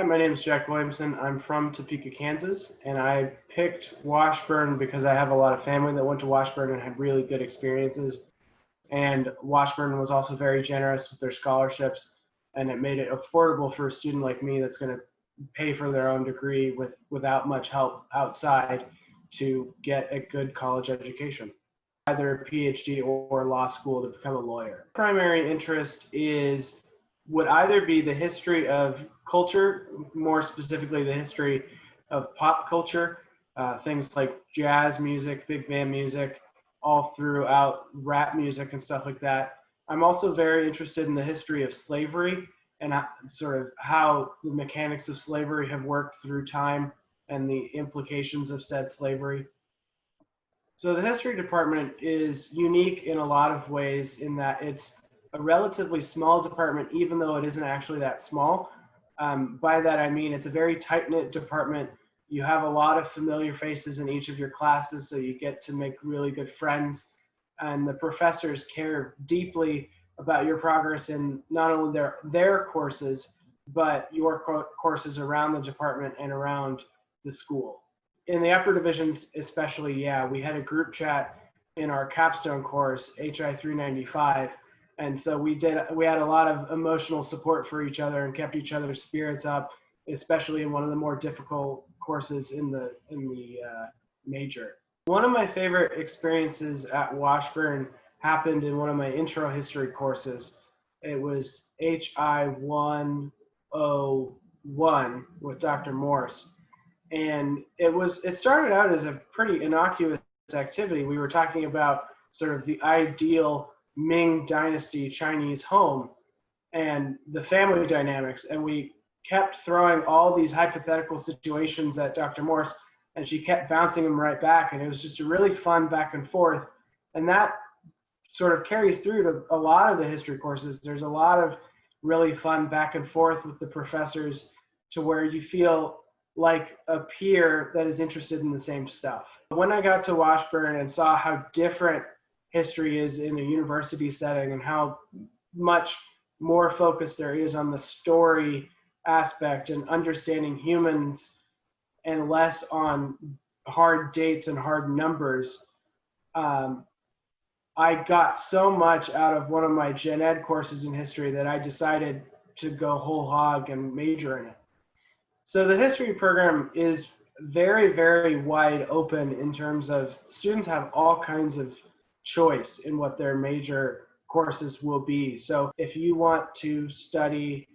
Hi, my name is Jack Williamson. I'm from Topeka, Kansas, and I picked Washburn because I have a lot of family that went to Washburn and had really good experiences. And Washburn was also very generous with their scholarships, and it made it affordable for a student like me that's going to pay for their own degree without much help outside to get a good college education, either a PhD or law school to become a lawyer. Primary interest is would either be the history of culture, more specifically the history of pop culture, things like jazz music, big band music, all throughout rap music and stuff like that. I'm also very interested in the history of slavery and sort of how the mechanics of slavery have worked through time and the implications of said slavery. So the history department is unique in a lot of ways in that it's a relatively small department, even though it isn't actually that small. By that I mean it's a very tight-knit department. You have a lot of familiar faces in each of your classes, so you get to make really good friends. And the professors care deeply about your progress in not only their courses, but your courses around the department and around the school. In the upper divisions especially, yeah, we had a group chat in our capstone course, HI 395, and so we had a lot of emotional support for each other and kept each other's spirits up, especially in one of the more difficult courses in the major. One of my favorite experiences at Washburn happened in one of my intro history courses. It was HI 101 with Dr. Morse, and it started out as a pretty innocuous activity. We were talking about sort of the ideal Ming Dynasty Chinese home and the family dynamics, and we kept throwing all these hypothetical situations at Dr. Morse, and she kept bouncing them right back, and it was just a really fun back and forth. And that sort of carries through to a lot of the history courses. There's a lot of really fun back and forth with the professors to where you feel like a peer that is interested in the same stuff. When I got to Washburn and saw how different history is in a university setting and how much more focus there is on the story aspect and understanding humans and less on hard dates and hard numbers, I got so much out of one of my gen ed courses in history that I decided to go whole hog and major in it. So the history program is very, very wide open in terms of students have all kinds of choice in what their major courses will be. So if you want to study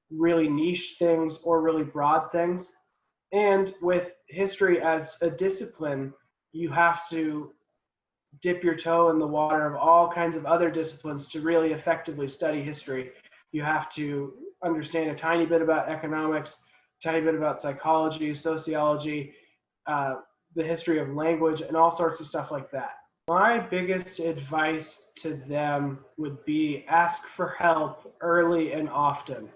really niche things or really broad things, and with history as a discipline, you have to dip your toe in the water of all kinds of other disciplines to really effectively study history. You have to understand a tiny bit about economics, a tiny bit about psychology, sociology, the history of language, and all sorts of stuff like that. My biggest advice to them would be ask for help early and often.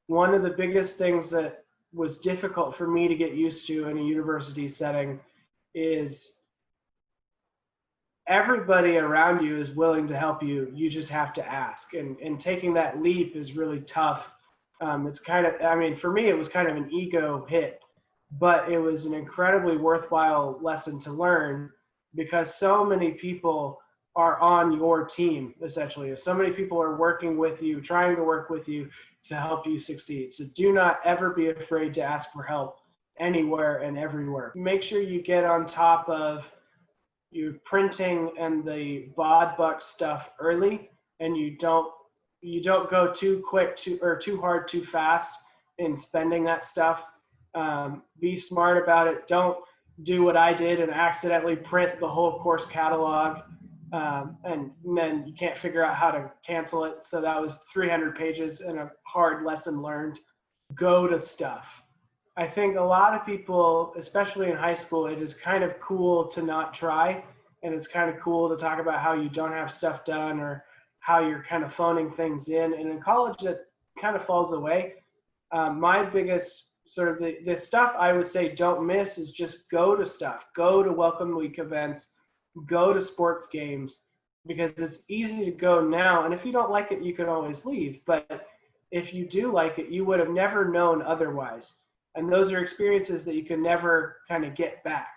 One of the biggest things that was difficult for me to get used to in a university setting is everybody around you is willing to help you. You just have to ask. And taking that leap is really tough. It's kind of, I mean, for me, it was kind of an ego hit, but it was an incredibly worthwhile lesson to learn because so many people are on your team, essentially. So many people are working with you, trying to work with you to help you succeed. So do not ever be afraid to ask for help anywhere and everywhere. Make sure you get on top of your printing and the bod buck stuff early, and you don't go too quick or too hard too fast in spending that stuff. Be smart about it. Don't do what I did and accidentally print the whole course catalog, and then you can't figure out how to cancel it. So that was 300 pages and a hard lesson learned. Go to stuff. I think a lot of people, especially in high school, it is kind of cool to not try, and it's kind of cool to talk about how you don't have stuff done or how you're kind of phoning things in. And in college, that kind of falls away. My biggest sort of the stuff I would say don't miss is just go to stuff. Go to Welcome Week events. Go to sports games, because it's easy to go now. And if you don't like it, you can always leave. But if you do like it, you would have never known otherwise. And those are experiences that you can never kind of get back.